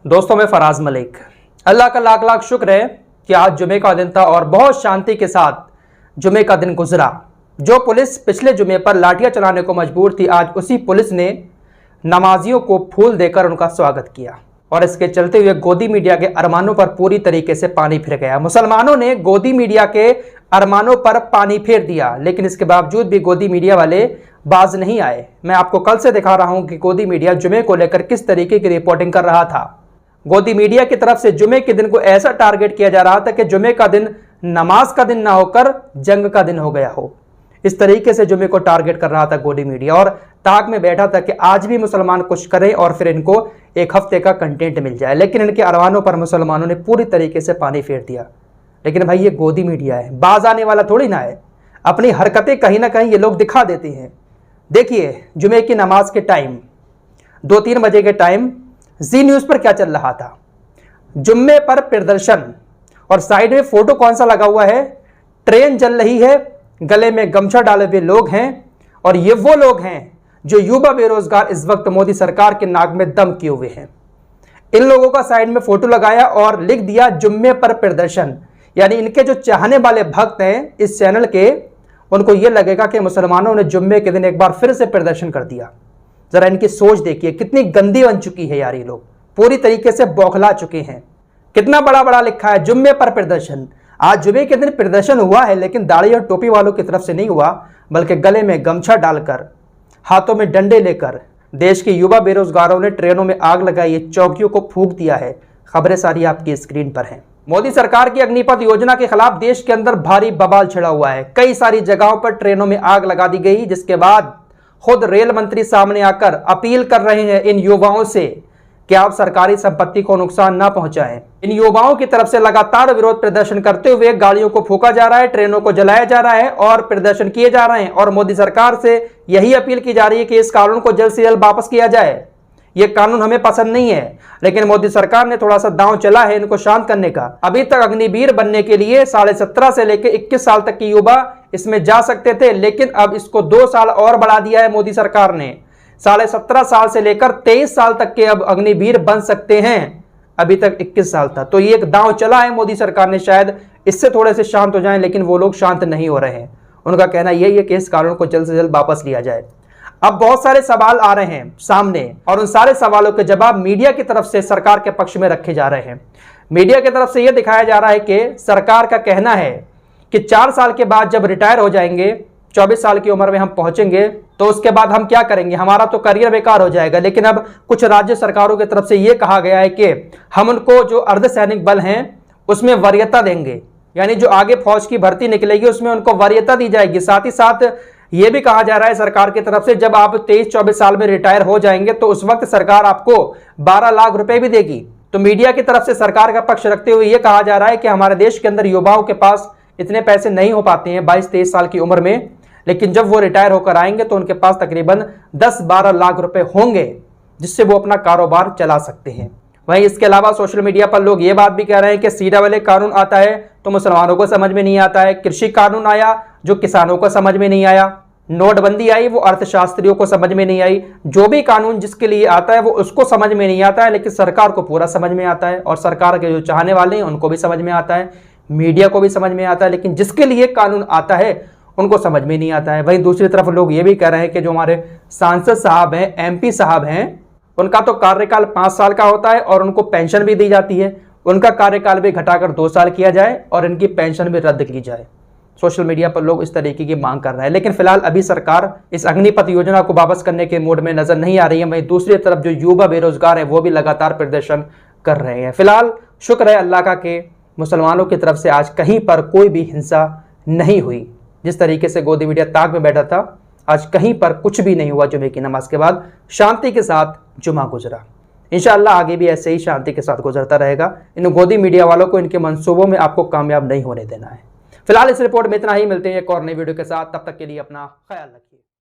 दोस्तों, मैं फराज मलिक। अल्लाह का लाख लाख शुक्र है कि आज जुमे का दिन था और बहुत शांति के साथ जुमे का दिन गुजरा। जो पुलिस पिछले जुमे पर लाठियां चलाने को मजबूर थी, आज उसी पुलिस ने नमाजियों को फूल देकर उनका स्वागत किया और इसके चलते हुए गोदी मीडिया के अरमानों पर पूरी तरीके से पानी फिर गया। मुसलमानों ने गोदी मीडिया के अरमानों पर पानी फेर दिया, लेकिन इसके बावजूद भी गोदी मीडिया वाले बाज नहीं आए। मैं आपको कल से दिखा रहा हूं कि गोदी मीडिया जुमे को लेकर किस तरीके की रिपोर्टिंग कर रहा था। गोदी मीडिया की तरफ से जुमे के दिन को ऐसा टारगेट किया जा रहा था कि जुमे का दिन नमाज का दिन ना होकर जंग का दिन हो गया हो। इस तरीके से जुमे को टारगेट कर रहा था गोदी मीडिया और ताक में बैठा था कि आज भी मुसलमान कुछ करें और फिर इनको एक हफ्ते का कंटेंट मिल जाए। लेकिन इनके अरमानों पर मुसलमानों ने पूरी तरीके से पानी फेर दिया। लेकिन भाई, ये गोदी मीडिया है, बाज आने वाला थोड़ी ना है। अपनी हरकतें कहीं ना कहीं ये लोग दिखा देते हैं। देखिए, जुमे की नमाज के टाइम 2-3 बजे के टाइम जी न्यूज पर क्या चल रहा था। जुम्मे पर प्रदर्शन और साइड में फोटो कौन सा लगा हुआ है, ट्रेन जल रही है, गले में गमछा डाले हुए लोग हैं और ये वो लोग हैं जो युवा बेरोजगार इस वक्त मोदी सरकार के नाक में दम किए हुए हैं। इन लोगों का साइड में फोटो लगाया और लिख दिया जुम्मे पर प्रदर्शन। यानी इनके जो चाहने वाले भक्त हैं इस चैनल के, उनको यह लगेगा कि मुसलमानों ने जुम्मे के दिन एक बार फिर से प्रदर्शन कर दिया। जरा इनकी सोच देखिए, कितनी गंदी बन चुकी है यार। ये लोग पूरी तरीके से बौखला चुके हैं। कितना बड़ा बड़ा लिखा है जुम्मे पर प्रदर्शन। आज जुमे के दिन प्रदर्शन हुआ है, लेकिन दाढ़ी और टोपी वालों की तरफ से नहीं हुआ, बल्कि गले में गमछा डालकर, हाथों में डंडे लेकर देश के युवा बेरोजगारों ने ट्रेनों में आग लगाई है, चौकियों को फूंक दिया है। खबरें सारी आपकी स्क्रीन पर हैं। मोदी सरकार की अग्निपथ योजना के खिलाफ देश के अंदर भारी बवाल छिड़ा हुआ है। कई सारी जगहों पर ट्रेनों में आग लगा दी गई, जिसके बाद खुद रेल मंत्री सामने आकर अपील कर रहे हैं इन युवाओं से कि आप सरकारी संपत्ति को नुकसान ना पहुंचाएं। इन युवाओं की तरफ से लगातार विरोध प्रदर्शन करते हुए गाड़ियों को फूंका जा रहा है, ट्रेनों को जलाया जा रहा है और प्रदर्शन किए जा रहे हैं। और मोदी सरकार से यही अपील की जा रही है कि इस कानून को जल्द से जल्द वापस किया जाए। ये कानून हमें पसंद नहीं है, लेकिन मोदी सरकार ने थोड़ा सा दांव चला है इनको शांत करने का। अभी तक अग्निवीर बनने के लिए 17.5 से लेकर 21 साल तक की युवा इसमें जा सकते थे, लेकिन अब इसको 2 साल और बढ़ा दिया है मोदी सरकार ने। 17.5 साल से लेकर 23 साल तक के अब अग्निवीर बन सकते हैं। अभी तक 21 साल था। तो ये एक दांव चला है मोदी सरकार ने, शायद इससे थोड़े से शांत हो जाएं, लेकिन वो लोग शांत नहीं हो रहे हैं। उनका कहना यही है कि इस कानून को जल्द से जल्द वापस लिया जाए। अब बहुत सारे सवाल आ रहे हैं सामने और उन सारे सवालों के जवाब मीडिया की तरफ से सरकार के पक्ष में रखे जा रहे हैं। मीडिया की तरफ से यह दिखाया जा रहा है कि सरकार का कहना है कि 4 साल के बाद जब रिटायर हो जाएंगे, 24 साल की उम्र में हम पहुंचेंगे, तो उसके बाद हम क्या करेंगे, हमारा तो करियर बेकार हो जाएगा। लेकिन अब कुछ राज्य सरकारों की तरफ से यह कहा गया है कि हम उनको जो अर्धसैनिक बल हैं उसमें वरीयता देंगे, यानी जो आगे फौज की भर्ती निकलेगी उसमें उनको वरीयता दी जाएगी। साथ ही साथ यह भी कहा जा रहा है सरकार की तरफ से, जब आप 23-24 साल में रिटायर हो जाएंगे तो उस वक्त सरकार आपको 12 लाख रुपए भी देगी। तो मीडिया की तरफ से सरकार का पक्ष रखते हुए यह कहा जा रहा है कि हमारे देश के अंदर युवाओं के पास इतने पैसे नहीं हो पाते हैं 22-23 साल की उम्र में, लेकिन जब वो रिटायर होकर आएंगे तो उनके पास तकरीबन 10-12 लाख रुपए होंगे, जिससे वो अपना कारोबार चला सकते हैं। वहीं इसके अलावा सोशल मीडिया पर लोग ये बात भी कह रहे हैं कि CAA कानून आता है तो मुसलमानों को समझ में नहीं आता है, कृषि कानून आया जो किसानों को समझ में नहीं आया, नोटबंदी आई वो अर्थशास्त्रियों को समझ में नहीं आई। जो भी कानून जिसके लिए आता है वो उसको समझ में नहीं आता है, लेकिन सरकार को पूरा समझ में आता है और सरकार के जो चाहने वाले हैं उनको भी समझ में आता है, मीडिया को भी समझ में आता है, लेकिन जिसके लिए कानून आता है उनको समझ में नहीं आता है। वहीं दूसरी तरफ लोग ये भी कह रहे हैं कि जो हमारे सांसद साहब हैं, MP साहब हैं, उनका तो कार्यकाल 5 साल का होता है और उनको पेंशन भी दी जाती है। उनका कार्यकाल भी घटाकर 2 साल किया जाए और इनकी पेंशन भी रद्द की जाए। सोशल मीडिया पर लोग इस तरीके की मांग कर रहे हैं, लेकिन फिलहाल अभी सरकार इस अग्निपथ योजना को वापस करने के मूड में नजर नहीं आ रही है। वहीं दूसरी तरफ जो युवा बेरोजगार है वो भी लगातार प्रदर्शन कर रहे हैं। फिलहाल शुक्र है अल्लाह का कि मुसलमानों की तरफ से आज कहीं पर कोई भी हिंसा नहीं हुई। जिस तरीके से गोदी मीडिया ताक में बैठा था, आज कहीं पर कुछ भी नहीं हुआ। जुमे की नमाज के बाद शांति के साथ जुमा गुजरा। इंशाअल्लाह आगे भी ऐसे ही शांति के साथ गुजरता रहेगा। इन गोदी मीडिया वालों को इनके मंसूबों में आपको कामयाब नहीं होने देना है। फिलहाल इस रिपोर्ट में इतना ही। मिलते हैं एक और नई वीडियो के साथ, तब तक के लिए अपना ख्याल रखिए।